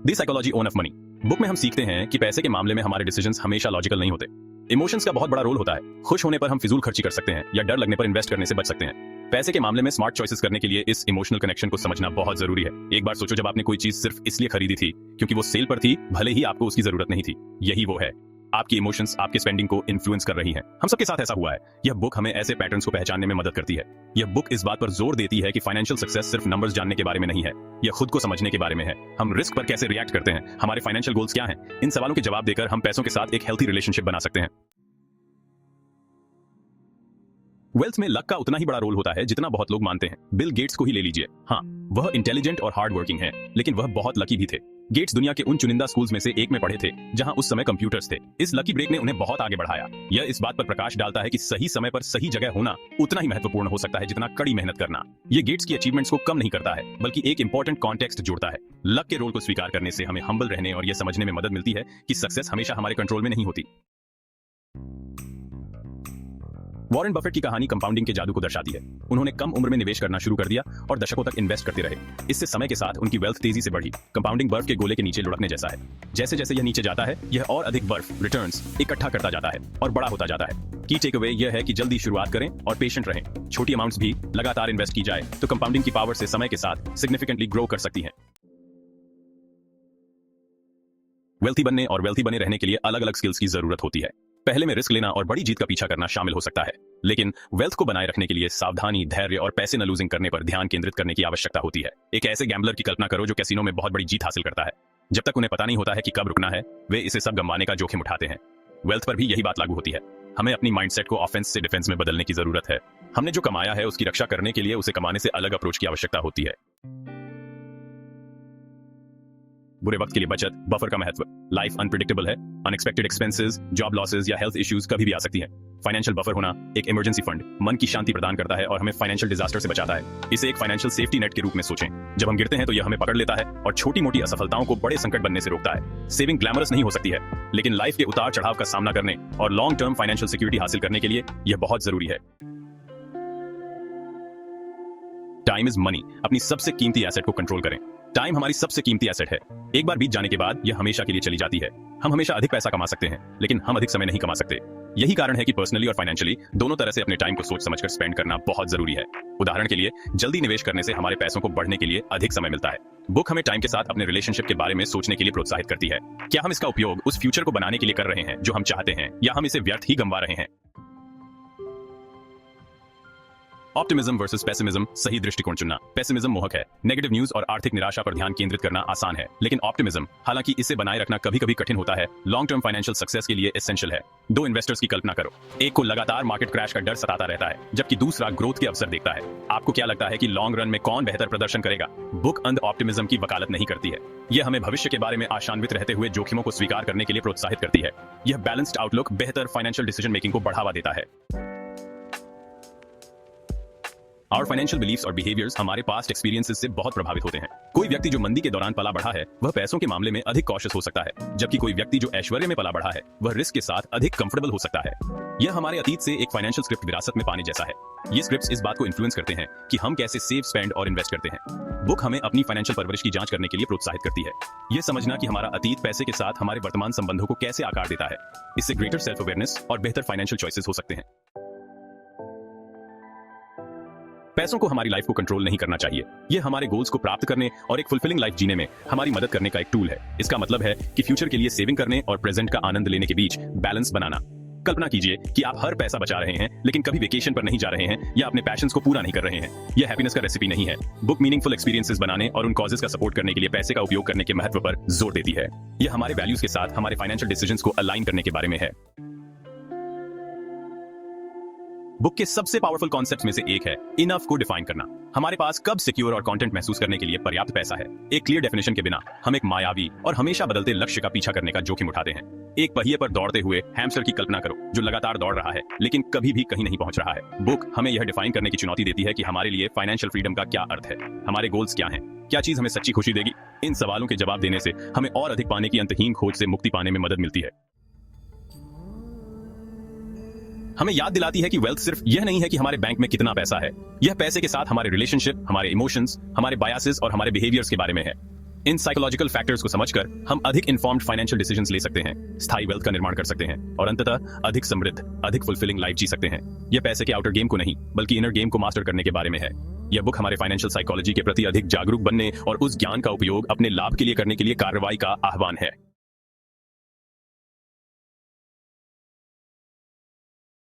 The psychology of money book में हम सीखते हैं कि पैसे के मामले में हमारे डिसीजंस हमेशा लॉजिकल नहीं होते। इमोशंस का बहुत बड़ा रोल होता है। खुश होने पर हम फिजूल खर्ची कर सकते हैं या डर लगने पर इन्वेस्ट करने से बच सकते हैं। पैसे के मामले में स्मार्ट चॉइसेस करने के लिए इस इमोशनल कनेक्शन को समझना बहुत जरूरी है। एक बार सोचो, जब आपने कोई चीज सिर्फ इसलिए खरीदी थी क्योंकि वो सेल पर थी, भले ही आपको उसकी जरूरत नहीं थी। यही वो है, आपकी इमोशंस आपके स्पेंडिंग को इन्फ्लुएंस कर रही हैं। हम सबके साथ ऐसा हुआ है। यह बुक हमें ऐसे पैटर्न्स को पहचानने में मदद करती है। यह बुक इस बात पर जोर देती है कि फाइनेंशियल सक्सेस सिर्फ नंबर्स जानने के बारे में नहीं है, यह खुद को समझने के बारे में है। हम रिस्क पर कैसे रिएक्ट करते हैं, हमारे फाइनेंशियल गोल्स क्या हैं, इन सवालों के जवाब देकर हम पैसों के साथ एक हेल्थी रिलेशनशिप बना सकते हैं। वेल्थ में लक का उतना ही बड़ा रोल होता है जितना बहुत लोग मानते हैं। बिल गेट्स को ही ले लीजिए। हाँ, वह इंटेलिजेंट और हार्ड वर्किंग है, लेकिन वह बहुत लकी भी थे। गेट्स दुनिया के उन चुनिंदा स्कूल्स में से एक में पढ़े थे जहां उस समय कंप्यूटर्स थे। इस लकी ब्रेक ने उन्हें बहुत आगे बढ़ाया। यह इस बात पर प्रकाश डालता है कि सही समय पर सही जगह होना उतना ही महत्वपूर्ण हो सकता है जितना कड़ी मेहनत करना। यह गेट्स की अचीवमेंट्स को कम नहीं करता है, बल्कि एक इंपॉर्टेंट कॉन्टेक्स्ट जोड़ता है। लक के रोल को स्वीकार करने से हमें हम्बल रहने और यह समझने में मदद मिलती है कि सक्सेस हमेशा हमारे कंट्रोल में नहीं होती। वॉरेन बफेट की कहानी कंपाउंडिंग के जादू को दर्शाती है। उन्होंने कम उम्र में निवेश करना शुरू कर दिया और दशकों तक इन्वेस्ट करते रहे। इससे समय के साथ उनकी वेल्थ तेजी से बढ़ी। कंपाउंडिंग बर्फ के गोले के नीचे लुढ़कने जैसा है। जैसे जैसे यह नीचे जाता है, यह और अधिक बर्फ रिटर्न्स इकट्ठा करता जाता है और बड़ा होता जाता है। की टेक अवे यह है कि जल्दी शुरुआत करें और पेशेंट रहें। छोटी अमाउंट्स भी लगातार इन्वेस्ट की जाए तो कंपाउंडिंग की पावर से समय के साथ सिग्निफिकेंटली ग्रो कर सकती है। वेल्थी बनने और वेल्थी बने रहने के लिए अलग अलग स्किल्स की जरूरत होती है। पहले में रिस्क लेना और बड़ी जीत का पीछा करना शामिल हो सकता है, लेकिन वेल्थ को बनाए रखने के लिए सावधानी, धैर्य और पैसे न लूजिंग करने पर ध्यान केंद्रित करने की आवश्यकता होती है। एक ऐसे गैम्बलर की कल्पना करो जो कैसीनो में बहुत बड़ी जीत हासिल करता है। जब तक उन्हें पता नहीं होता है कि कब रुकना है, वे इसे सब गंवाने का जोखिम उठाते हैं। वेल्थ पर भी यही बात लागू होती है। हमें अपनी माइंडसेट को ऑफेंस से डिफेंस में बदलने की जरूरत है। हमने जो कमाया है उसकी रक्षा करने के लिए उसे कमाने से अलग अप्रोच की आवश्यकता होती है। बुरे वक्त के लिए बचत, बफर का महत्व। लाइफ अनप्रेडिक्टेबल है। अनएक्सपेक्टेड एक्सपेंसेस, जॉब लॉसेस या हेल्थ इश्यूज कभी भी आ सकती हैं। फाइनेंशियल बफर होना एक इमरजेंसी फंड मन की शांति प्रदान करता है और हमें फाइनेंशियल डिजास्टर से बचाता है। इसे एक फाइनेंशियल सेफ्टी नेट के रूप में सोचें। जब हम गिरते हैं तो यह हमें पकड़ लेता है और छोटी मोटी असफलताओं को बड़े संकट बनने से रोकता है। सेविंग ग्लैमरस नहीं हो सकती है, लेकिन लाइफ के उतार चढ़ाव का सामना करने और लॉन्ग टर्म फाइनेंशियल सिक्योरिटी हासिल करने के लिए यह बहुत जरूरी है। Time is money. अपनी सबसे कीमती एसेट को कंट्रोल करें। टाइम हमारी सबसे कीमती एसेट है। एक बार बीत जाने के बाद यह हमेशा के लिए चली जाती है। हम हमेशा अधिक पैसा कमा सकते हैं, लेकिन हम अधिक समय नहीं कमा सकते। यही कारण है कि पर्सनली और फाइनेंशियली दोनों तरह से अपने टाइम को सोच समझकर स्पेंड करना बहुत जरूरी है। उदाहरण के लिए, जल्दी निवेश करने से हमारे पैसों को बढ़ने के लिए अधिक समय मिलता है। बुक हमें टाइम के साथ अपने रिलेशनशिप के बारे में सोचने के लिए प्रोत्साहित करती है। क्या हम इसका उपयोग उस फ्यूचर को बनाने के लिए कर रहे हैं जो हम चाहते हैं, या हम इसे व्यर्थ ही गंवा रहे हैं? Optimism versus pessimism. सही दृष्टिकोण चुनना। पेसिमिज्म मोहक है। नेगेटिव न्यूज और आर्थिक निराशा पर ध्यान केंद्रित करना आसान है, लेकिन ऑप्टिमिज्म, हालांकि इसे बनाए रखना कभी कभी कठिन होता है, लॉन्ग टर्म फाइनेंशियल सक्सेस के लिए एसेंशियल है। दो इन्वेस्टर्स की कल्पना करो। एक को लगातार मार्केट क्रैश का डर सताता रहता है, जबकि दूसरा ग्रोथ के अवसर देखता है। आपको क्या लगता है कि लॉन्ग रन में कौन बेहतर प्रदर्शन करेगा? बुक अंध ऑप्टिमिज्म की वकालत नहीं करती है। यह हमें भविष्य के बारे में आशान्वित रहते हुए जोखिमों को स्वीकार करने के लिए प्रोत्साहित करती है। यह बैलेंस्ड आउटलुक बेहतर फाइनेंशियल डिसीजन मेकिंग को बढ़ावा देता है। Our financial beliefs और behaviors हमारे past experiences से बहुत प्रभावित होते हैं। कोई व्यक्ति जो मंदी के दौरान पला बढ़ा है, वह पैसों के मामले में अधिक कॉशियस हो सकता है, जबकि कोई व्यक्ति जो ऐश्वर्य में पला बढ़ा है, वह रिस्क के साथ अधिक कंफर्टेबल हो सकता है। यह हमारे अतीत से एक फाइनेंशियल स्क्रिप्ट विरासत में पाने जैसा है। ये स्क्रिप्ट्स इस बात को इन्फ्लुएंस करते हैं कि हम कैसे सेव, स्पेंड और इन्वेस्ट करते हैं। बुक हमें अपनी फाइनेंशियल परवरिश की जांच करने के लिए प्रोत्साहित करती है। यह समझना कि हमारा अतीत पैसे के साथ हमारे वर्तमान संबंधों को कैसे आकार देता है। इससे ग्रेटर सेल्फ अवेयरनेस और बेहतर फाइनेंशियल चॉइसेस हो सकते हैं। पैसों को हमारी लाइफ को कंट्रोल नहीं करना चाहिए। यह हमारे गोल्स को प्राप्त करने और एक फुलफिलिंग लाइफ जीने में हमारी मदद करने का एक टूल है। इसका मतलब है कि फ्यूचर के लिए सेविंग करने और प्रेजेंट का आनंद लेने के बीच बैलेंस बनाना। कल्पना कीजिए कि आप हर पैसा बचा रहे हैं, लेकिन कभी वेकेशन पर नहीं जा रहे हैं या अपने पैशंस को पूरा नहीं कर रहे हैं। यह हैप्पीनेस का रेसिपी नहीं है। बुक मीनिंगफुल एक्सपीरियंसेस बनाने और उन कॉजेस का सपोर्ट करने के लिए पैसे का उपयोग करने के महत्व पर जोर देती है। यह हमारे वैल्यूज के साथ हमारे फाइनेंशियल डिसीजंस को अलाइन करने के बारे में है। बुक के सबसे पावरफुल कॉन्सेप्ट्स में से एक है इनफ को डिफाइन करना। हमारे पास कब सिक्योर और कंटेंट महसूस करने के लिए पर्याप्त पैसा है। एक क्लियर डेफिनेशन के बिना हम एक मायावी और हमेशा बदलते लक्ष्य का पीछा करने का जोखिम उठाते हैं। एक पहिए पर दौड़ते हुए हैमस्टर की कल्पना करो जो लगातार दौड़ रहा है लेकिन कभी भी कहीं नहीं पहुंच रहा है। बुक हमें यह डिफाइन करने की चुनौती देती है कि हमारे लिए फाइनेंशियल फ्रीडम का क्या अर्थ है, हमारे गोल्स क्या हैं, क्या चीज हमें सच्ची खुशी देगी। इन सवालों के जवाब देने से हमें और अधिक पाने की अंतहीन खोज से मुक्ति पाने में मदद मिलती है। हमें याद दिलाती है कि वेल्थ सिर्फ यह नहीं है कि हमारे बैंक में कितना पैसा है। यह पैसे के साथ हमारे रिलेशनशिप, हमारे इमोशंस, हमारे बायसेस और हमारे बिहेवियर्स के बारे में है। इन साइकोलॉजिकल फैक्टर्स को समझकर हम अधिक इन्फॉर्म्ड फाइनेंशियल डिसीजंस ले सकते हैं, स्थायी वेल्थ का निर्माण कर सकते हैं और अंततः अधिक समृद्ध, अधिक फुलफिलिंग लाइफ जी सकते हैं। यह पैसे के आउटर गेम को नहीं बल्कि इनर गेम को मास्टर करने के बारे में है। यह बुक हमारे फाइनेंशियल साइकोलॉजी के प्रति अधिक जागरूक बनने और उस ज्ञान का उपयोग अपने लाभ के लिए करने के लिए कार्रवाई का आह्वान है।